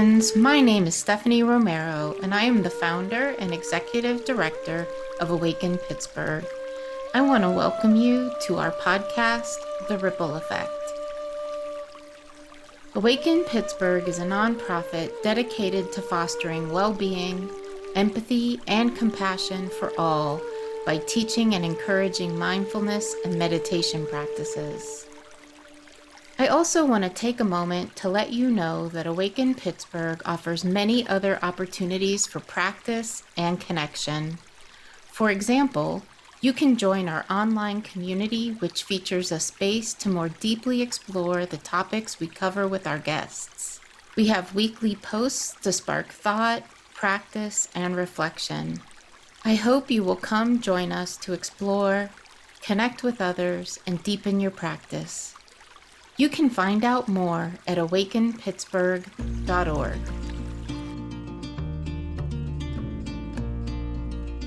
friends. My name is Stephanie Romero, and I am the founder and executive director of Awaken Pittsburgh. I want to welcome you to our podcast, The Ripple Effect. Awaken Pittsburgh is a nonprofit dedicated to fostering well-being, empathy, and compassion for all by teaching and encouraging mindfulness and meditation practices. I also want to take a moment to let you know that Awaken Pittsburgh offers many other opportunities for practice and connection. For example, you can join our online community, which features a space to more deeply explore the topics we cover with our guests. We have weekly posts to spark thought, practice, and reflection. I hope you will come join us to explore, connect with others, and deepen your practice. You can find out more at awakenpittsburgh.org.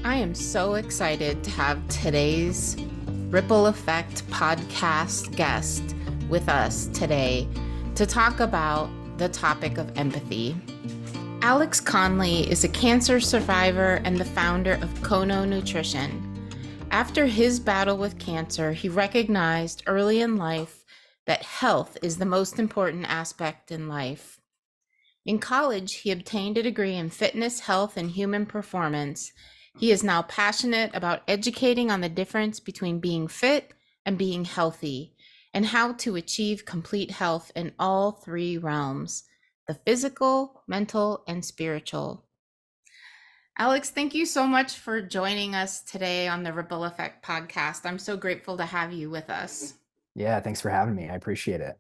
I am so excited to have today's Ripple Effect podcast guest with us today to talk about the topic of empathy. Alex Conley is a cancer survivor and the founder of Kono Nutrition. After his battle with cancer, he recognized early in life that health is the most important aspect in life. In college, he obtained a degree in fitness, health, and human performance. He is now passionate about educating on the difference between being fit and being healthy, and how to achieve complete health in all three realms: the physical, mental, and spiritual. Alex, thank you so much for joining us today on the Ripple Effect podcast. I'm so grateful to have you with us. Yeah, thanks for having me. I appreciate it.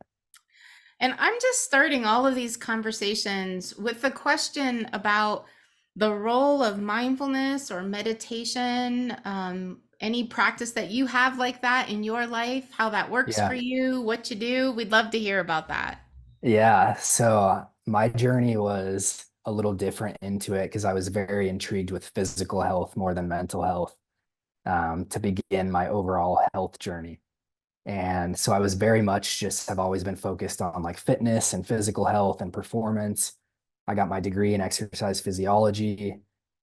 And I'm just starting all of these conversations with the question about the role of mindfulness or meditation, any practice that you have like that in your life, how that works for Yeah. you, what you do. We'd love to hear about that. Yeah. So my journey was a little different into it because I was very intrigued with physical health more than mental health to begin my overall health journey. And so I was very much just have always been focused on like fitness and physical health and performance. I got my degree in exercise physiology,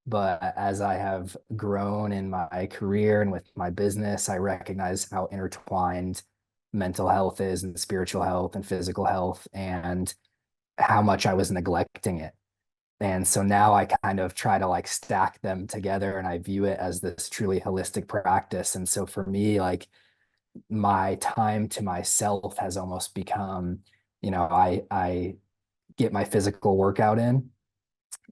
but as I have grown in my career and with my business, I recognize how intertwined mental health is and spiritual health and physical health and how much I was neglecting it. And so now I kind of try to like stack them together and I view it as this truly holistic practice. And so for me, like my time to myself has almost become, I get my physical workout in,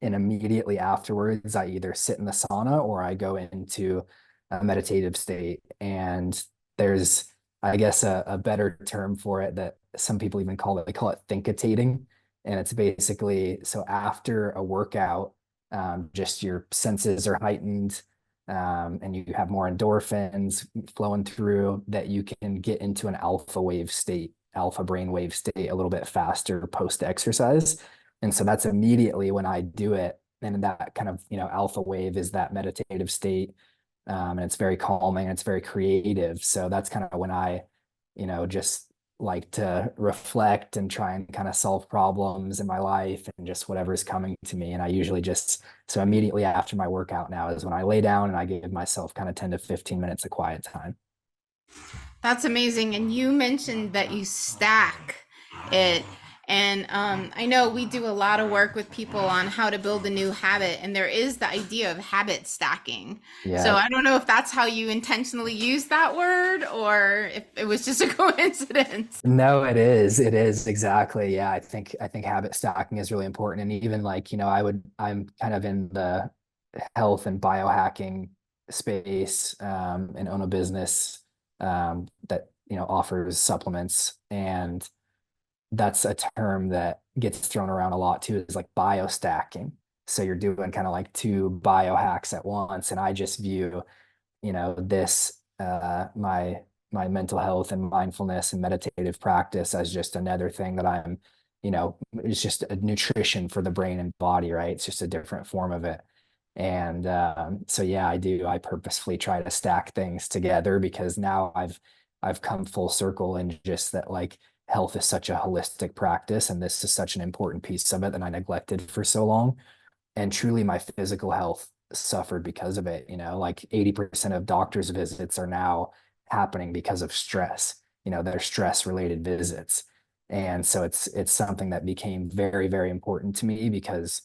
and immediately afterwards, I either sit in the sauna or I go into a meditative state. And there's, I guess, a better term for it that some people even call it, they call it thinkitating. And it's basically, so after a workout, just your senses are heightened, and you have more endorphins flowing through that you can get into an alpha brain wave state a little bit faster post exercise. And so that's immediately when I do it. And that kind of, alpha wave is that meditative state. And it's very calming and it's very creative. So that's kind of when I, just like to reflect and try and kind of solve problems in my life and just whatever's coming to me. And I usually just, so immediately after my workout now is when I lay down and I give myself kind of 10 to 15 minutes of quiet time. That's amazing. And you mentioned that you stack it. And I know we do a lot of work with people on how to build a new habit, and there is the idea of habit stacking. So Yeah. I don't know if that's how you intentionally use that word or if it was just a coincidence. No, it is. It is exactly. Yeah, I think habit stacking is really important. And even like, I'm kind of in the health and biohacking space, and own a business that, offers supplements. And that's a term that gets thrown around a lot too, is like biostacking. So you're doing kind of like two biohacks at once. And I just view, this my mental health and mindfulness and meditative practice as just another thing that I'm, it's just a nutrition for the brain and body, right? It's just a different form of it. And so yeah, I purposefully try to stack things together because now I've come full circle in just that, like, health is such a holistic practice, and this is such an important piece of it that I neglected for so long. And truly my physical health suffered because of it. Like 80% of doctors visits are now happening because of stress. They're stress related visits. And so it's something that became very, very important to me because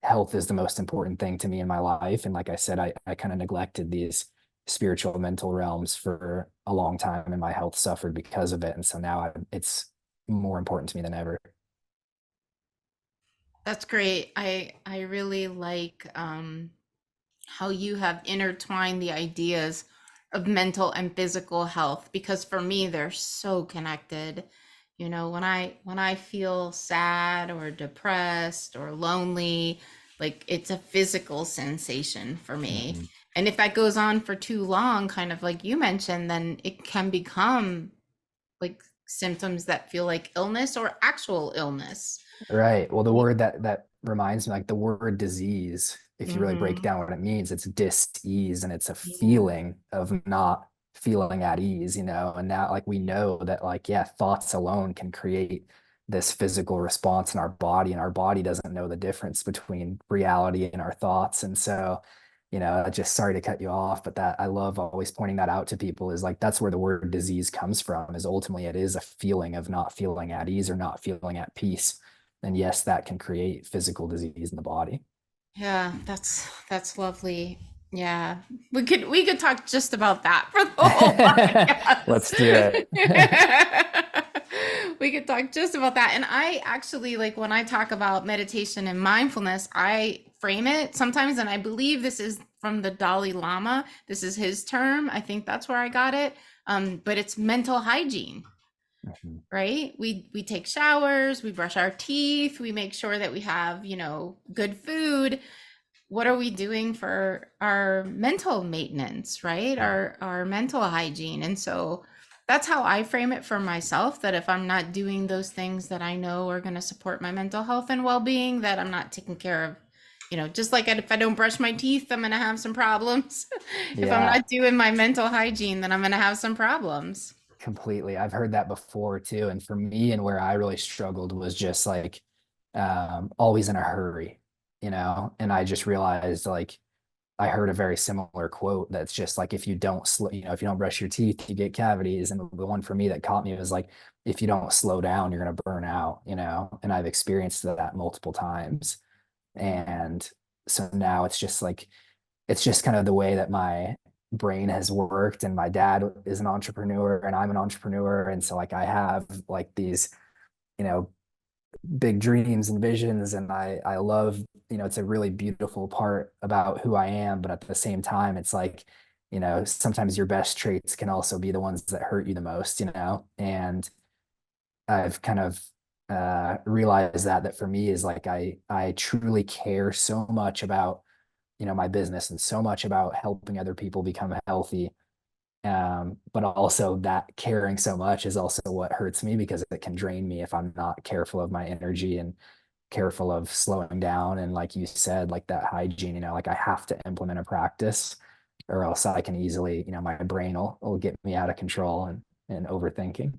health is the most important thing to me in my life. And like I said, I kind of neglected these spiritual mental realms for a long time, and my health suffered because of it. And so now it's more important to me than ever. That's great. I really like how you have intertwined the ideas of mental and physical health, because for me they're so connected. When I feel sad or depressed or lonely, like it's a physical sensation for me. Mhm. And if that goes on for too long, kind of like you mentioned, then it can become like symptoms that feel like illness or actual illness. Right. Well, the word that reminds me, like the word disease, if you really break Mm-hmm. down what it means, it's dis-ease, and it's a Yeah. feeling of not feeling at ease, and now like we know that, like, yeah, thoughts alone can create this physical response in our body, and our body doesn't know the difference between reality and our thoughts. And so, just sorry to cut you off, but that I love always pointing that out to people, is like that's where the word disease comes from, is ultimately it is a feeling of not feeling at ease or not feeling at peace. And yes, that can create physical disease in the body. Yeah, that's lovely. Yeah. We could talk just about that for the whole Let's do it. podcast. We could talk just about that. And I actually, like, when I talk about meditation and mindfulness, I frame it sometimes, and I believe this is from the Dalai Lama. This is his term. I think that's where I got it. But it's mental hygiene, Mhm. right? We take showers, we brush our teeth, we make sure that we have, good food. What are we doing for our mental maintenance, right? Our mental hygiene. And so that's how I frame it for myself, that if I'm not doing those things that I know are going to support my mental health and well-being, that I'm not taking care of, just like if I don't brush my teeth, I'm going to have some problems. If I'm Yeah, not doing my mental hygiene, then I'm going to have some problems. completely. I've heard that before too. And for me, and where I really struggled was just like always in a hurry, and I just realized, like, I heard a very similar quote that's just like, if you don't if you don't brush your teeth, you get cavities. And the one for me that caught me was like, if you don't slow down, you're going to burn out, and I've experienced that multiple times. And so now it's just kind of the way that my brain has worked. And my dad is an entrepreneur and I'm an entrepreneur. And so, like, I have like these, you know, big dreams and visions. And I love, it's a really beautiful part about who I am. But at the same time, it's like, sometimes your best traits can also be the ones that hurt you the most, and I've kind of realized that for me is like, I truly care so much about, my business, and so much about helping other people become healthy. But also that caring so much is also what hurts me, because it can drain me if I'm not careful of my energy and careful of slowing down. And like you said, like that hygiene, like I have to implement a practice, or else I can easily, my brain will get me out of control and overthinking.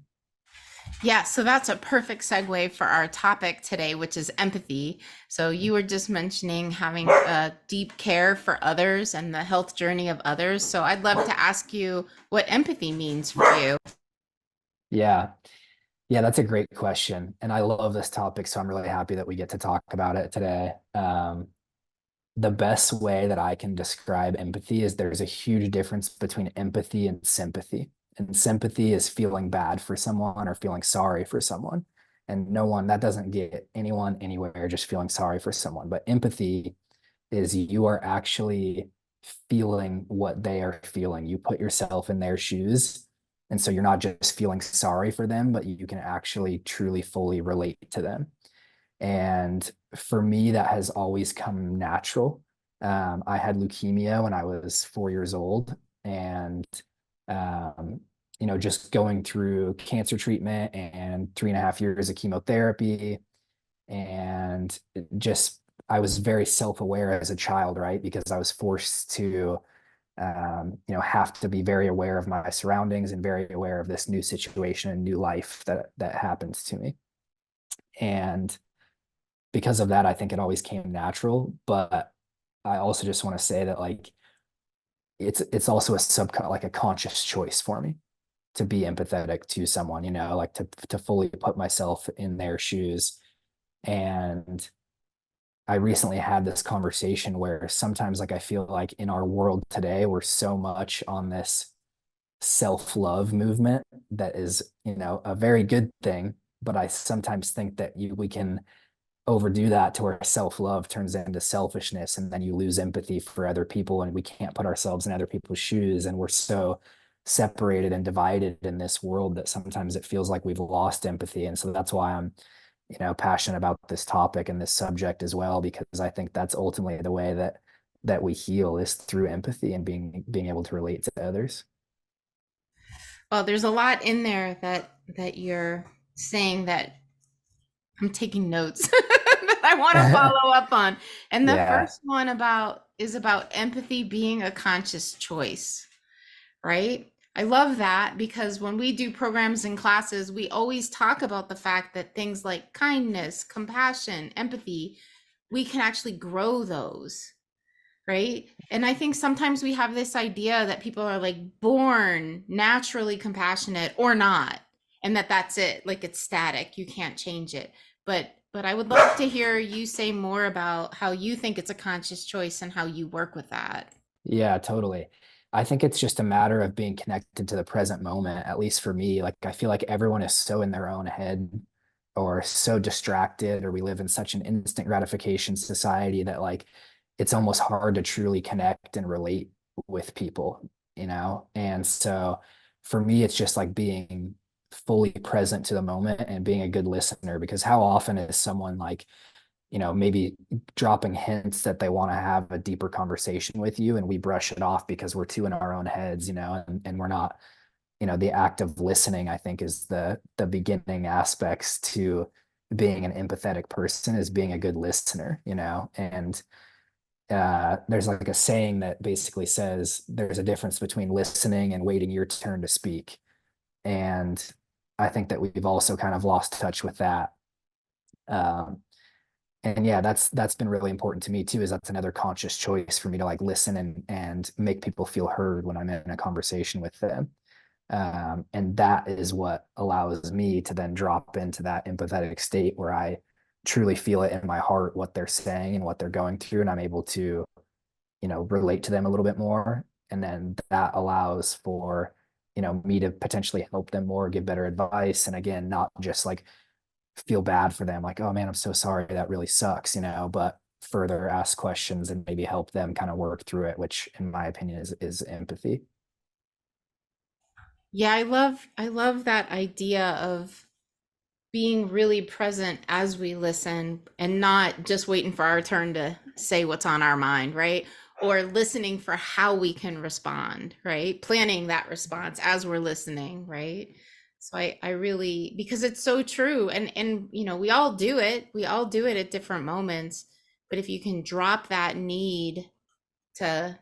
Yeah, so that's a perfect segue for our topic today, which is empathy. So you were just mentioning having a deep care for others and the health journey of others. So I'd love to ask you what empathy means for you. Yeah. Yeah, that's a great question. And I love this topic. So I'm really happy that we get to talk about it today. The best way that I can describe empathy is there's a huge difference between empathy and sympathy. And sympathy is feeling bad for someone or feeling sorry for someone. And that doesn't get anyone anywhere, just feeling sorry for someone. But empathy is you are actually feeling what they are feeling. You put yourself in their shoes. And so you're not just feeling sorry for them, but you can actually truly fully relate to them. And for me, that has always come natural. I had leukemia when I was 4 years old, and um, just going through cancer treatment and 3.5 years of chemotherapy, and just I was very self-aware as a child, right? Because I was forced to have to be very aware of my surroundings and very aware of this new situation and new life that happens to me. And because of that, I think it always came natural. But I also just want to say that like it's also a like a conscious choice for me to be empathetic to someone, like to fully put myself in their shoes. And I recently had this conversation where sometimes like I feel like in our world today, we're so much on this self-love movement that is, a very good thing. But I sometimes think that we can overdo that to where self-love turns into selfishness, and then you lose empathy for other people, and we can't put ourselves in other people's shoes, and we're so separated and divided in this world that sometimes it feels like we've lost empathy. And so that's why I'm passionate about this topic and this subject as well, because I think that's ultimately the way that we heal is through empathy and being able to relate to others. Well, there's a lot in there that you're saying that I'm taking notes that I want to follow up on. And the Yeah. first one is about empathy being a conscious choice, right? I love that because when we do programs and classes, we always talk about the fact that things like kindness, compassion, empathy, we can actually grow those, right? And I think sometimes we have this idea that people are like born naturally compassionate or not, and that's it, like it's static, you can't change it. But I would love to hear you say more about how you think it's a conscious choice and how you work with that. Yeah, totally. I think it's just a matter of being connected to the present moment, at least for me. Like, I feel like everyone is so in their own head or so distracted, or we live in such an instant gratification society that, like, it's almost hard to truly connect and relate with people. And so for me, it's just like being fully present to the moment and being a good listener, because how often is someone like, maybe dropping hints that they want to have a deeper conversation with you, and we brush it off because we're too in our own heads, and we're not, the act of listening, I think, is the beginning aspects to being an empathetic person, is being a good listener. And there's like a saying that basically says there's a difference between listening and waiting your turn to speak. And I think that we've also kind of lost touch with that. Um, and yeah, that's been really important to me too, is that's another conscious choice for me to like listen and make people feel heard when I'm in a conversation with them. And that is what allows me to then drop into that empathetic state where I truly feel it in my heart what they're saying and what they're going through, and I'm able to, relate to them a little bit more. And then that allows for, me to potentially help them more, give better advice, and again, not just like feel bad for them, like, oh man, I'm so sorry, that really sucks, but further ask questions and maybe help them kind of work through it, which in my opinion is empathy. Yeah, I love that idea of being really present as we listen and not just waiting for our turn to say what's on our mind, right? Or listening for how we can respond, right? Planning that response as we're listening, right? So I really, because it's so true. And we all do it. We all do it at different moments. But if you can drop that need to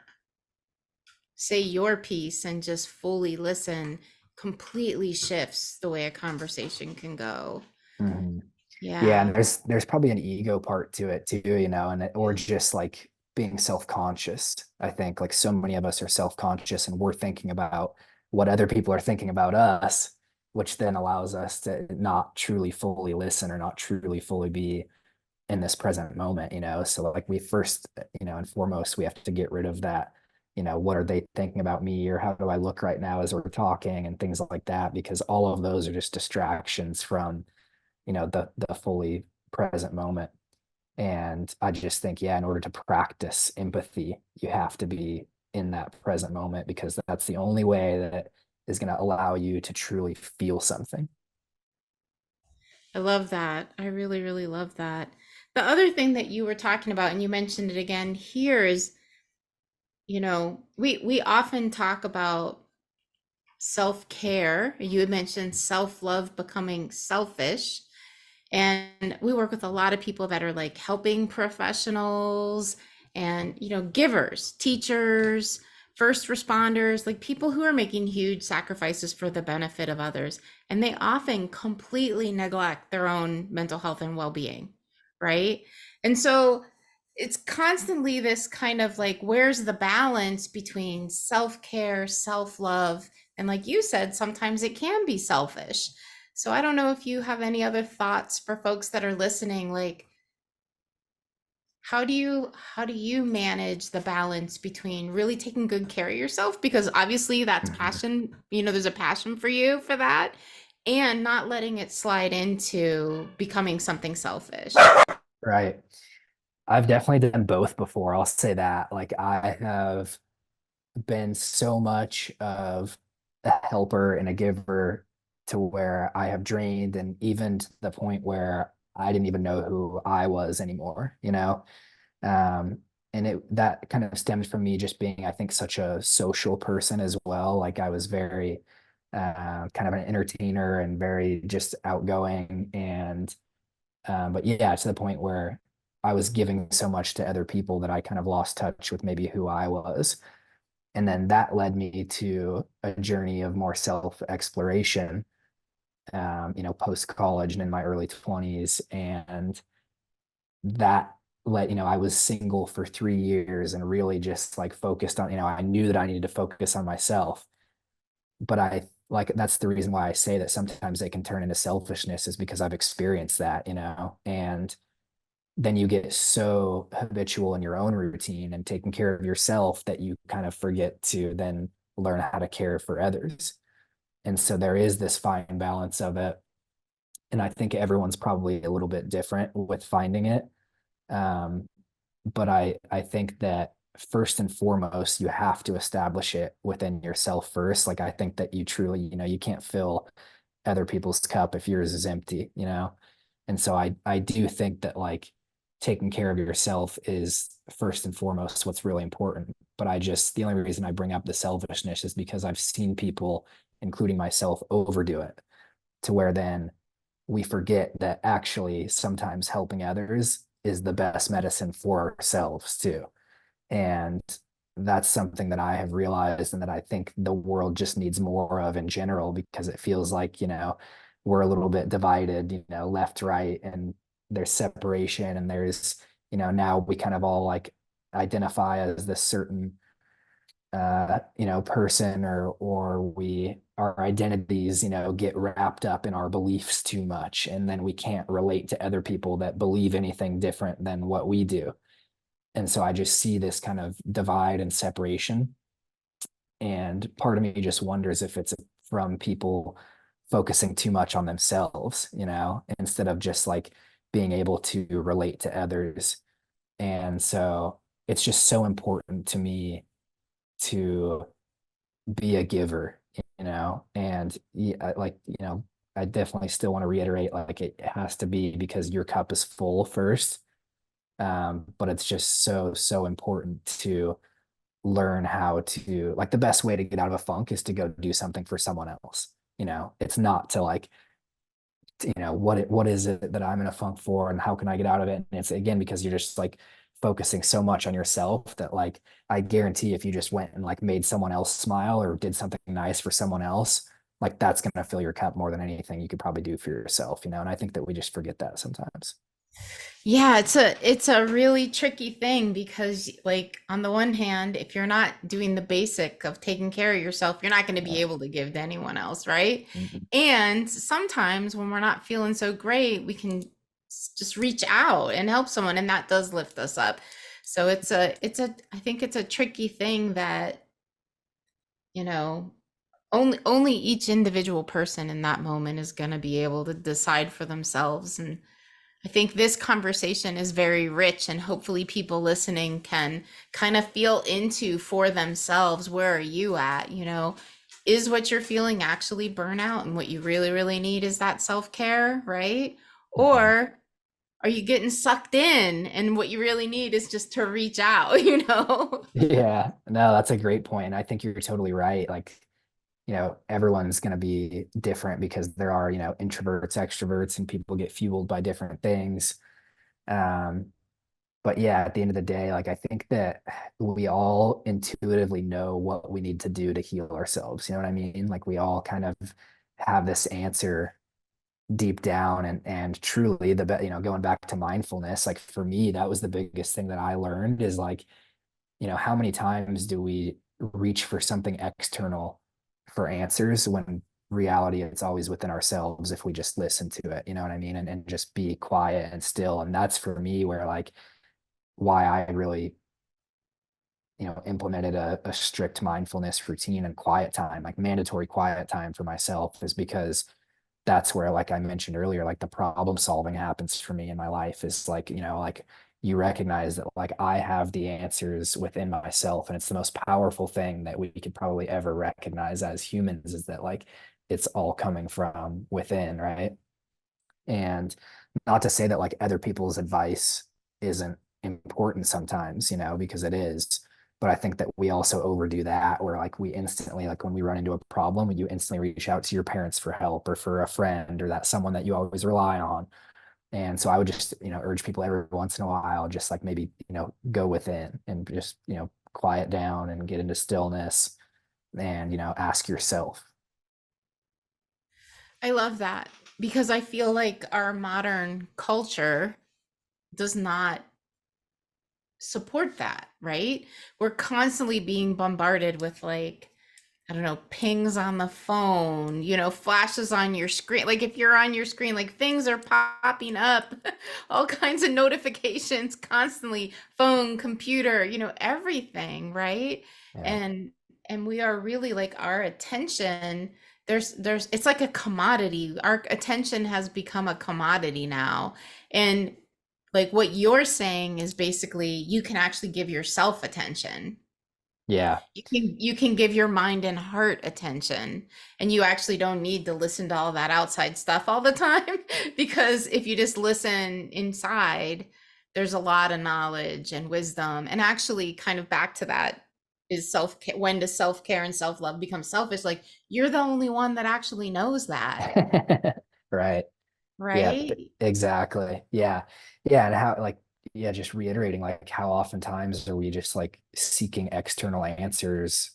say your piece and just fully listen, completely shifts the way a conversation can go. Mhm. Yeah, Yeah. and there's probably an ego part to it too, or just like being self-conscious. I think like so many of us are self-conscious and we're thinking about what other people are thinking about us, which then allows us to not truly fully listen or not truly fully be in this present moment. So like we first, and foremost, we have to get rid of that, what are they thinking about me, or how do I look right now as we're talking, and things like that, because all of those are just distractions from, the fully present moment. And I just think, yeah, in order to practice empathy, you have to be in that present moment, because that's the only way that is going to allow you to truly feel something. I love that. I really, really love that. The other thing that you were talking about, and you mentioned it again here, is, we often talk about self-care. You had mentioned self-love becoming selfish. And we work with a lot of people that are like helping professionals and, givers, teachers, first responders, like people who are making huge sacrifices for the benefit of others, and they often completely neglect their own mental health and well-being, right? And so it's constantly this kind of like, where's the balance between self-care, self-love, and like you said, sometimes it can be selfish. So I don't know if you have any other thoughts for folks that are listening, like how do you manage the balance between really taking good care of yourself, because obviously that's Mhm. passion, there's a passion for you for that, and not letting it slide into becoming something selfish. Right. I've definitely done both before. I'll say that. Like I have been so much of a helper and a giver to where I have drained, and even to the point where I didn't even know who I was anymore, you know? Um, and that kind of stems from me just being, I think, such a social person as well. Like I was very kind of an entertainer and very just outgoing. And but yeah, to the point where I was giving so much to other people that I kind of lost touch with maybe who I was. And then that led me to a journey of more self-exploration, post college and in my early 20s. And that I was single for 3 years and really just like focused on, I knew that I needed to focus on myself. But that's the reason why I say that sometimes they can turn into selfishness, is because I've experienced that, and then you get so habitual in your own routine and taking care of yourself that you kind of forget to then learn how to care for others. And so there is this fine balance of it. And I think everyone's probably a little bit different with finding it. Um, but I think that first and foremost, you have to establish it within yourself first. Like I think that you truly, you can't fill other people's cup if yours is empty, And so I do think that like taking care of yourself is first and foremost what's really important. But the only reason I bring up the selfishness is because I've seen people, including myself, overdo it to where then we forget that actually sometimes helping others is the best medicine for ourselves too. And that's something that I have realized and that I think the world just needs more of in general, because it feels like, we're a little bit divided, left, right, and there's separation, and there's, now we kind of all like identify as this certain person, or our identities, get wrapped up in our beliefs too much, and then we can't relate to other people that believe anything different than what we do. And so I just see this kind of divide and separation. And part of me just wonders if it's from people focusing too much on themselves, instead of just like being able to relate to others. And so it's just so important to me to be a giver, and yeah, like, I definitely still want to reiterate, like it has to be because your cup is full first. But it's just so, so important to learn how to, like, the best way to get out of a funk is to go do something for someone else. It's not to like, what is it that I'm in a funk for and how can I get out of it? And it's again because you're just like focusing so much on yourself that like I guarantee if you just went and like made someone else smile or did something nice for someone else, like that's gonna fill your cup more than anything you could probably do for yourself, And I think that we just forget that sometimes. Yeah, it's a really tricky thing because like on the one hand, if you're not doing the basic of taking care of yourself, you're not going to be Yeah. able to give to anyone else, right? Mhm. And sometimes when we're not feeling so great, we can just reach out and help someone, and that does lift us up. So it's a I think it's a tricky thing that, you know, only each individual person in that moment is going to be able to decide for themselves. And I think this conversation is very rich, and hopefully, people listening can kind of feel into for themselves, where are you at? Is what you're feeling actually burnout, and what you really, really need is that self care, right? Mhm. Or are you getting sucked in, and what you really need is just to reach out, you know? Yeah, no, that's a great point. I think you're totally right. Like, everyone's going to be different because there are, introverts, extroverts, and people get fueled by different things. Um, but yeah, at the end of the day, like I think that we all intuitively know what we need to do to heal ourselves. You know what I mean? Like we all kind of have this answer deep down, and truly going back to mindfulness, like for me, that was the biggest thing that I learned is like, how many times do we reach for something external for answers when reality it's always within ourselves if we just listen to it, you know what I mean? And just be quiet and still. And that's for me where like why I really, implemented a strict mindfulness routine and quiet time, like mandatory quiet time for myself, is because that's where, like I mentioned earlier, like the problem solving happens for me in my life is like, like you recognize that like I have the answers within myself. And it's the most powerful thing that we could probably ever recognize as humans is that like it's all coming from within, right? And not to say that like other people's advice isn't important sometimes, because it is. But I think that we also overdo that where like we instantly, like when we run into a problem, you instantly reach out to your parents for help or for a friend or that someone that you always rely on. And so I would just, urge people every once in a while, just like maybe, go within and just, quiet down and get into stillness and, ask yourself. I love that because I feel like our modern culture does not support that, right? We're constantly being bombarded with like, I don't know, pings on the phone, flashes on your screen. Like if you're on your screen, like things are popping up, all kinds of notifications constantly, phone, computer, everything, right? Yeah. And we are really like our attention, there's it's like a commodity. Our attention has become a commodity now. And like what you're saying is basically you can actually give yourself attention. Yeah. You can give your mind and heart attention, and you actually don't need to listen to all that outside stuff all the time because if you just listen inside, there's a lot of knowledge and wisdom. And actually kind of back to that is self-care. When does self-care and self-love become selfish? Like you're the only one that actually knows that, Right. Yeah, right? exactly. Yeah. Yeah. And how, like, yeah, just reiterating, like, how oftentimes are we just like seeking external answers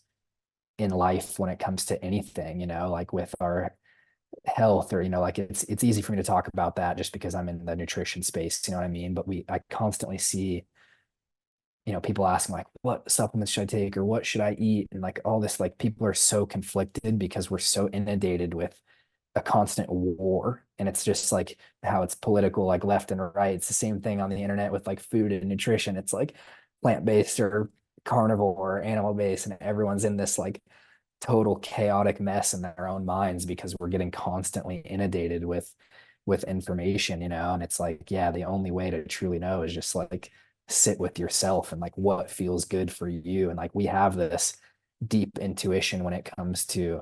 in life when it comes to anything, like with our health or, like it's easy for me to talk about that just because I'm in the nutrition space, you know what I mean? But I constantly see, people asking like, what supplements should I take or what should I eat? And like all this, like people are so conflicted because we're so inundated with a constant war, and it's just like how it's political like left and right. It's the same thing on the internet with like food and nutrition. It's like plant-based or carnivore or animal-based, and everyone's in this like total chaotic mess in their own minds because we're getting constantly inundated with information, and it's like, yeah, the only way to truly know is just like sit with yourself and like what feels good for you. And like we have this deep intuition when it comes to,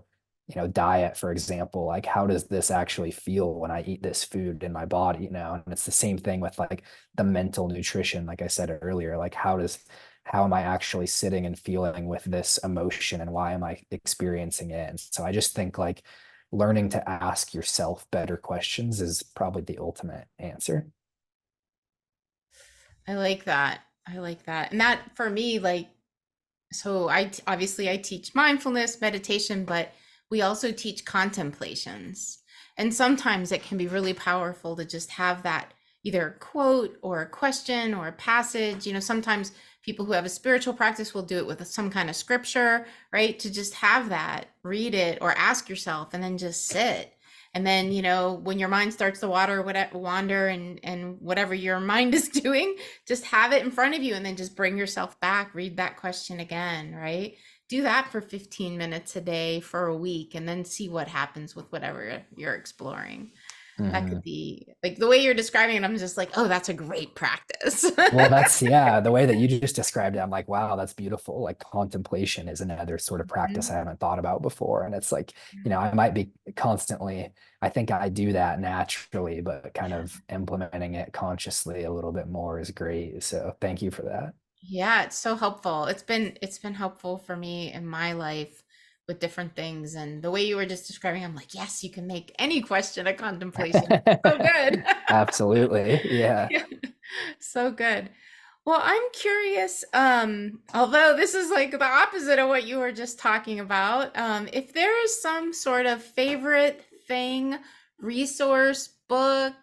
diet, for example, like how does this actually feel when I eat this food in my body, and it's the same thing with like the mental nutrition, like I said earlier, like how am I actually sitting and feeling with this emotion and why am I experiencing it? And so I just think like learning to ask yourself better questions is probably the ultimate answer. I like that. I like that. And that for me, like, so obviously I teach mindfulness, meditation, but we also teach contemplations. And sometimes it can be really powerful to just have that either a quote or a question or a passage. Sometimes people who have a spiritual practice will do it with some kind of scripture, right? To just have that, read it or ask yourself and then just sit. And then, when your mind starts to wander and whatever your mind is doing, just have it in front of you and then just bring yourself back, read that question again, right? Do that for 15 minutes a day for a week and then see what happens with whatever you're exploring. That could Mhm. be like the way you're describing it. I'm just like, oh, that's a great practice. Well, that's, yeah, the way that you just described it, I'm like, wow, that's beautiful. Like contemplation is another sort of practice I Mhm. haven't thought about before. And it's like, I might be constantly, I think I do that naturally, but kind of implementing it consciously a little bit more is great. So thank you for that. Yeah, it's so helpful. It's been helpful for me in my life with different things. And the way you were just describing, I'm like, yes, you can make any question a contemplation. So good. Absolutely. Yeah. Yeah. So good. Well, I'm curious, although this is like the opposite of what you were just talking about, if there is some sort of favorite thing, resource, book,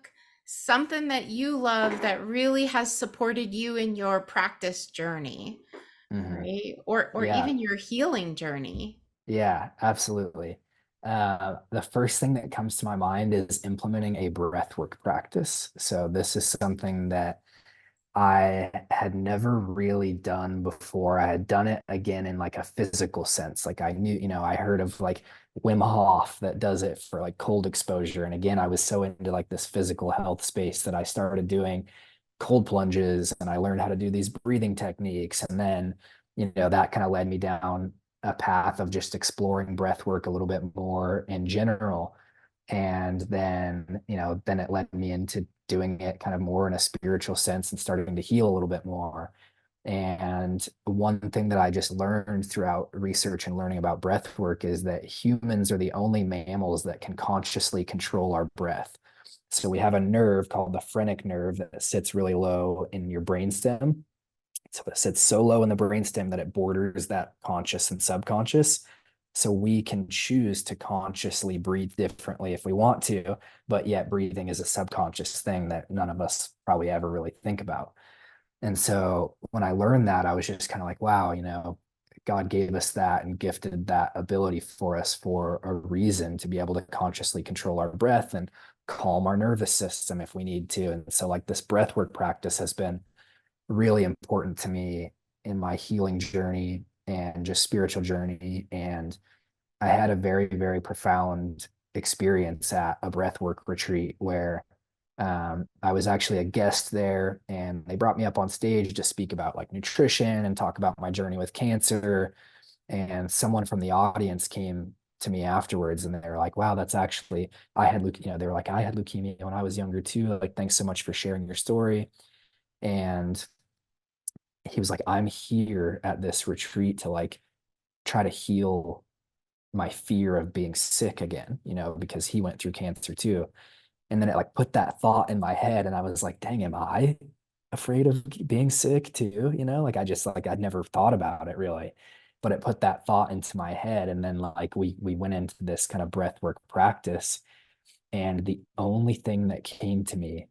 something that you love that really has supported you in your practice journey, Hmm. right? Or Yeah. even your healing journey. Yeah, absolutely. The first thing that comes to my mind is implementing a breathwork practice. So this is something that I had never really done before. I had done it again in like a physical sense. Like I knew, I heard of like Wim Hof that does it for like cold exposure. And again, I was so into like this physical health space that I started doing cold plunges and I learned how to do these breathing techniques. And then, that kind of led me down a path of just exploring breath work a little bit more in general. And then, then it led me into doing it kind of more in a spiritual sense and starting to heal a little bit more. And one thing that I just learned throughout research and learning about breath work is that humans are the only mammals that can consciously control our breath. So we have a nerve called the phrenic nerve that sits really low in your brainstem. So it sits so low in the brainstem that it borders that conscious and subconscious. So we can choose to consciously breathe differently if we want to, but yet breathing is a subconscious thing that none of us probably ever really think about. And so when I learned that, I was just kind of like, wow, God gave us that and gifted that ability for us for a reason to be able to consciously control our breath and calm our nervous system if we need to. And so, like, this breath work practice has been really important to me in my healing journey and just spiritual journey. And I had a very, very profound experience at a breathwork retreat where I was actually a guest there, and they brought me up on stage to speak about like nutrition and talk about my journey with cancer. And someone from the audience came to me afterwards, and they were like, "Wow, that's actually I had they were like, I had leukemia when I was younger too. Like, thanks so much for sharing your story." And he was like, "I'm here at this retreat to like try to heal my fear of being sick again, because he went through cancer too." And then it like put that thought in my head, and I was like, dang, am I afraid of being sick too? Like I just like I'd never thought about it really. But it put that thought into my head. And then like we went into this kind of breath work practice. And the only thing that came to me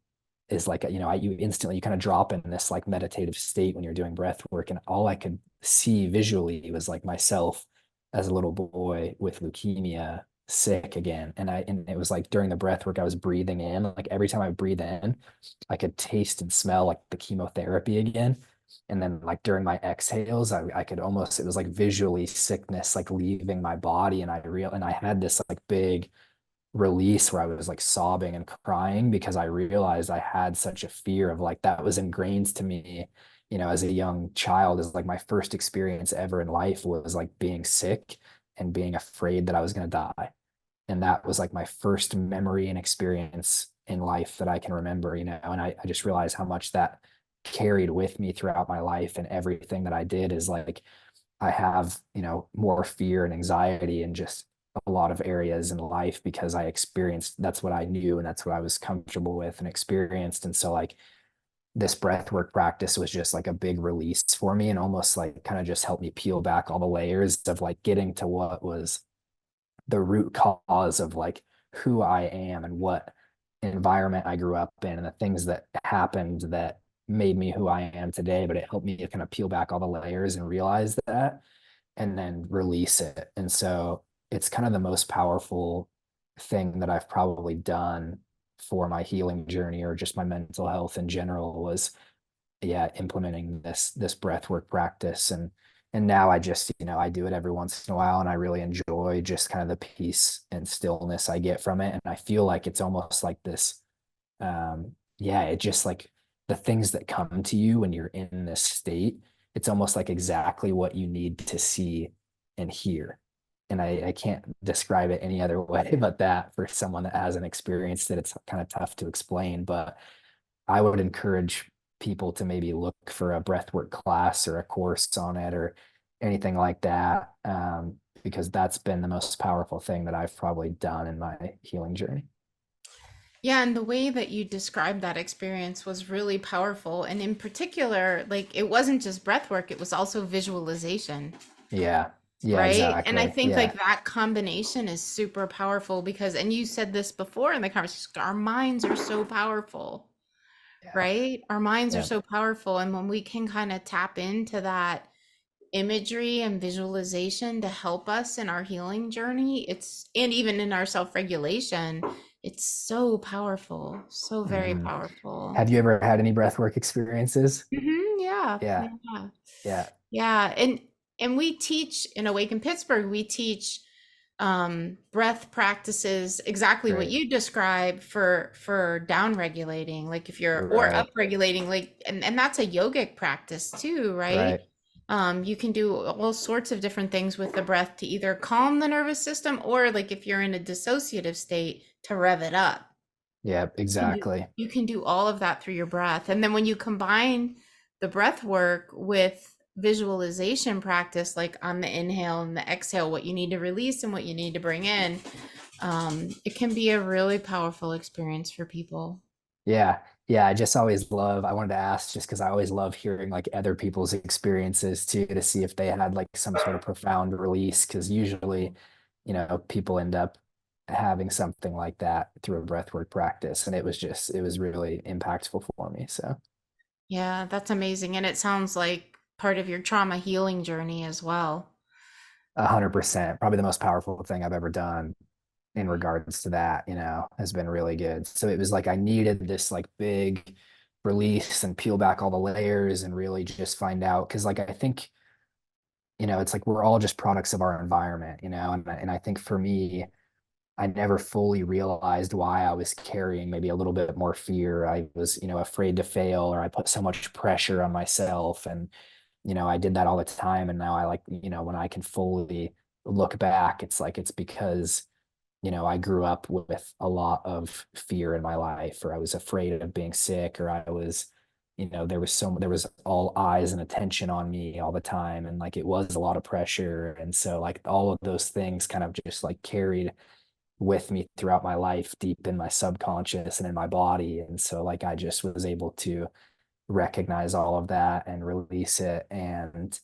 is like, you instantly, you kind of drop in this like meditative state when you're doing breath work. And all I could see visually was like myself as a little boy with leukemia, sick again. And it was like during the breath work, I was breathing in, like every time I breathe in, I could taste and smell like the chemotherapy again. And then like during my exhales, I could almost, it was like visually sickness, like leaving my body. And I had this like big release where I was like sobbing and crying because I realized I had such a fear of like that was ingrained to me, as a young child, as like my first experience ever in life was like being sick and being afraid that I was going to die. And that was like my first memory and experience in life that I can remember, and I just realized how much that carried with me throughout my life. And everything that I did is like I have, more fear and anxiety and just a lot of areas in life because I experienced that's what I knew and that's what I was comfortable with and experienced. And so like this breath work practice was just like a big release for me and almost like kind of just helped me peel back all the layers of like getting to what was the root cause of like who I am and what environment I grew up in and the things that happened that made me who I am today. But it helped me to kind of peel back all the layers and realize that and then release it. And so it's kind of the most powerful thing that I've probably done for my healing journey or just my mental health in general was yeah, implementing this breath work practice. And now I just, I do it every once in a while and I really enjoy just kind of the peace and stillness I get from it. And I feel like it's almost like this yeah, it just like the things that come to you when you're in this state, it's almost like exactly what you need to see and hear. And I can't describe it any other way but that for someone that hasn't experienced it, it's kind of tough to explain. But I would encourage people to maybe look for a breathwork class or a course on it or anything like that, because that's been the most powerful thing that I've probably done in my healing journey. Yeah, and the way that you described that experience was really powerful. And in particular, like it wasn't just breath work, it was also visualization, Yeah. Yeah, right? And I exactly. think Yeah. like that combination is super powerful because, and you said this before in the conversation, our minds are so powerful, Yeah. right? Our minds are Yeah. so powerful. And when we can kind of tap into that imagery and visualization to help us in our healing journey, and even in our self-regulation, it's so powerful, so very Mhm. powerful. Have you ever had any breathwork experiences? Yeah, Yeah. yeah, Yeah. yeah. And we teach in Awaken Pittsburgh, we teach breath practices exactly what Great. you describe for down regulating, like if you're, or up Right. regulating, like, and that's a yogic practice too, right? Right. You can do all sorts of different things with the breath to either calm the nervous system, or like if you're in a dissociative state, to rev it up. Yeah, You can do, exactly. you can do all of that through your breath. And then when you combine the breath work with visualization practice, like on the inhale and the exhale, what you need to release and what you need to bring in, it can be a really powerful experience for people. Yeah. Yeah. I just always love, I wanted to ask just because I always love hearing like other people's experiences too, to see if they had like some sort of profound release. Cause usually, people end up having something like that through a breathwork practice. And it was really impactful for me. So Yeah, that's amazing. And it sounds like part of your trauma healing journey as well. 100%, probably the most powerful thing I've ever done in regards to that, has been really good. So it was like I needed this like big release and peel back all the layers and really just find out. Cause like I think, it's like we're all just products of our environment, and I think for me, I never fully realized why I was carrying maybe a little bit more fear. I was, afraid to fail, or I put so much pressure on myself. And, I did that all the time. And now I like, when I can fully look back, it's like it's because I grew up with a lot of fear in my life, or I was afraid of being sick, or I was, there was all eyes and attention on me all the time. And like, it was a lot of pressure. And so like all of those things kind of just like carried with me throughout my life, deep in my subconscious and in my body. And so like, I just was able to recognize all of that and release it, and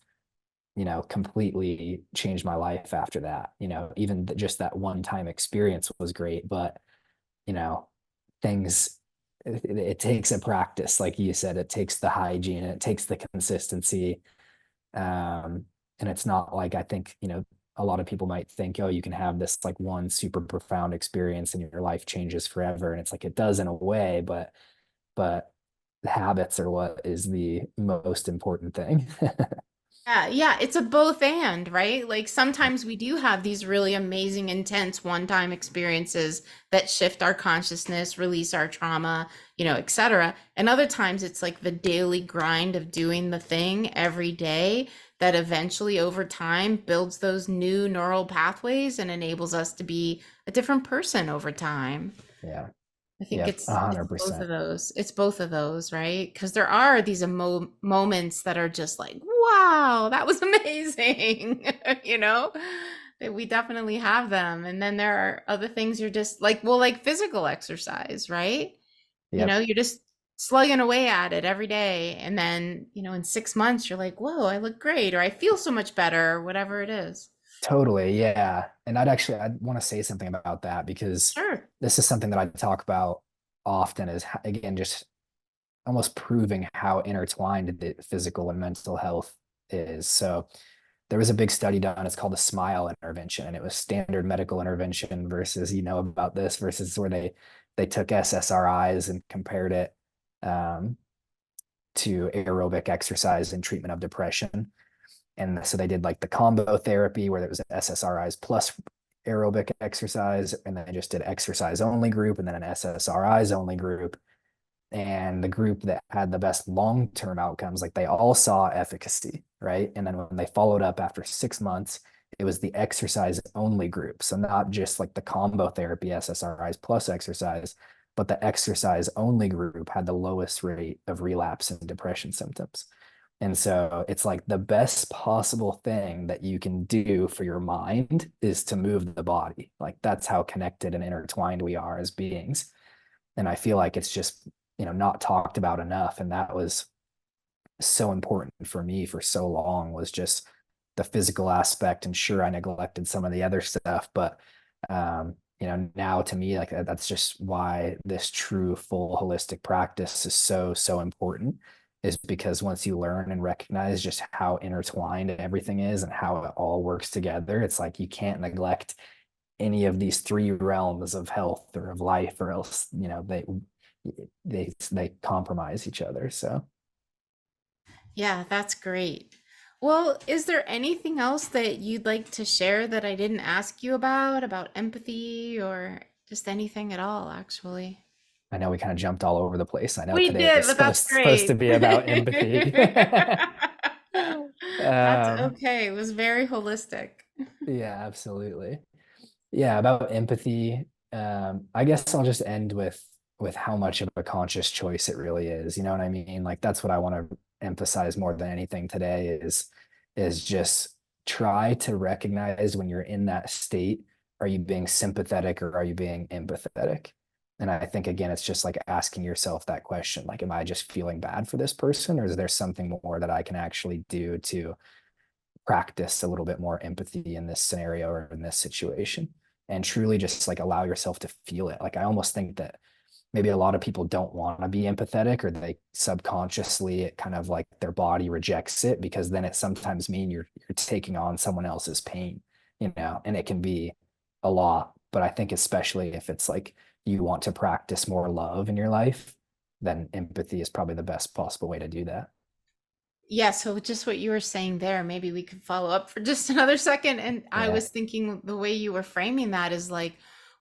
completely changed my life after that. Even just that one time experience was great, but, you know, things, it takes a practice. Like you said, it takes the hygiene and it takes the consistency. And it's not like, I think, a lot of people might think, oh, you can have this like one super profound experience and your life changes forever. And it's like, it does in a way, but the habits are what is the most important thing. Yeah, yeah, it's a both and, right? Like sometimes we do have these really amazing, intense one-time experiences that shift our consciousness, release our trauma, etc. And other times it's like the daily grind of doing the thing every day that eventually over time builds those new neural pathways and enables us to be a different person over time. Yeah. I think Yeah. A it's hundred both of percent. those. It's both of those, right? Because there are these moments that are just like, wow, that was amazing, you know? That we definitely have them. And then there are other things you're just like, well, like physical exercise, right? Yep. You're just slugging away at it every day. And then, in 6 months, you're like, whoa, I look great, or I feel so much better, or whatever it is. Totally. Yeah. And I'd want to say something about that, because Sure. this is something that I talk about often, is again, just almost proving how intertwined the physical and mental health is. So there was a big study done. It's called the SMILE intervention, and it was standard medical intervention versus, about this, versus where they took SSRIs and compared it um, to aerobic exercise and treatment of depression. And so they did like the combo therapy where it was SSRIs plus aerobic exercise, and then they just did exercise only group and then an SSRIs only group. And the group that had the best long-term outcomes, like they all saw efficacy, right? And then when they followed up after 6 months, it was the exercise only group. So not just like the combo therapy, SSRIs plus exercise, but the exercise only group had the lowest rate of relapse and depression symptoms. And so it's like the best possible thing that you can do for your mind is to move the body. Like that's how connected and intertwined we are as beings. And I feel like it's just, not talked about enough. And that was so important for me for so long, was just the physical aspect. And sure, I neglected some of the other stuff, but now to me, like that's just why this true full holistic practice is so important, is because once you learn and recognize just how intertwined everything is and how it all works together, it's like you can't neglect any of these three realms of health or of life, or else they compromise each other. So Yeah, that's great. Well, is there anything else that you'd like to share that I didn't ask you about empathy, or just anything at all, actually? I know we kind of jumped all over the place. I know We today did, is but that's supposed to great. be about empathy. That's um, okay. It was very holistic. yeah, absolutely. Yeah, about empathy. I guess I'll just end with how much of a conscious choice it really is. You know what I mean? Like that's what I want to emphasize more than anything today, is just try to recognize when you're in that state. Are you being sympathetic or are you being empathetic? And I think again, it's just like asking yourself that question, like, am I just feeling bad for this person, or is there something more that I can actually do to practice a little bit more empathy in this scenario or in this situation, and truly just like allow yourself to feel it. Like I almost think that maybe a lot of people don't want to be empathetic, or they subconsciously, it kind of like their body rejects it, because then it sometimes means you're taking on someone else's pain, and it can be a lot. But I think especially if it's like you want to practice more love in your life, then empathy is probably the best possible way to do that. Yeah, so just what you were saying there, maybe we could follow up for just another second. And I Yeah. was thinking the way you were framing that is like,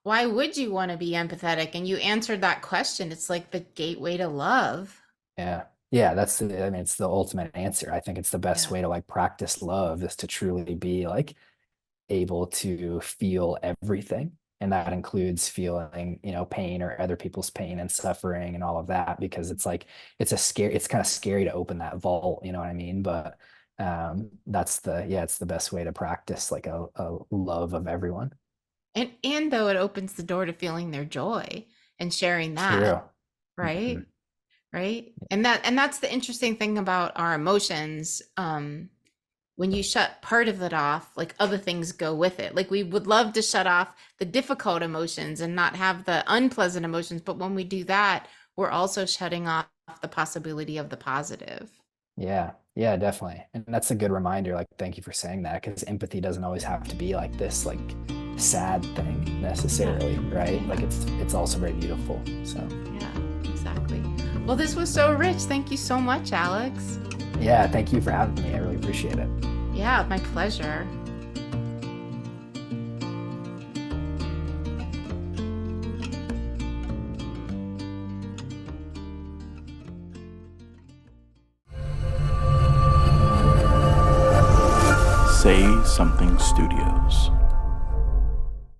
why would you want to be empathetic? And you answered that question. It's like the gateway to love. Yeah. Yeah, I mean, it's the ultimate answer. I think it's the best Yeah. way to like practice love, is to truly be like able to feel everything. And that includes feeling, pain or other people's pain and suffering and all of that, because it's like, it's kind of scary to open that vault, you know what I mean? But it's the best way to practice like a love of everyone. And though it opens the door to feeling their joy and sharing that, True. right? Mhm. Right? And that's the interesting thing about our emotions. When you shut part of it off, like other things go with it. Like we would love to shut off the difficult emotions and not have the unpleasant emotions, but when we do that, we're also shutting off the possibility of the positive. Yeah, yeah, definitely. And that's a good reminder. Like, thank you for saying that, because empathy doesn't always have to be like this, like sad thing Yeah. necessarily, right? Like Yeah. it's also very beautiful. So Yeah, exactly. Well, this was so rich. Thank you so much, Alex. yeah, thank you for having me. I really appreciate it. Yeah, my pleasure. Say Something Studio.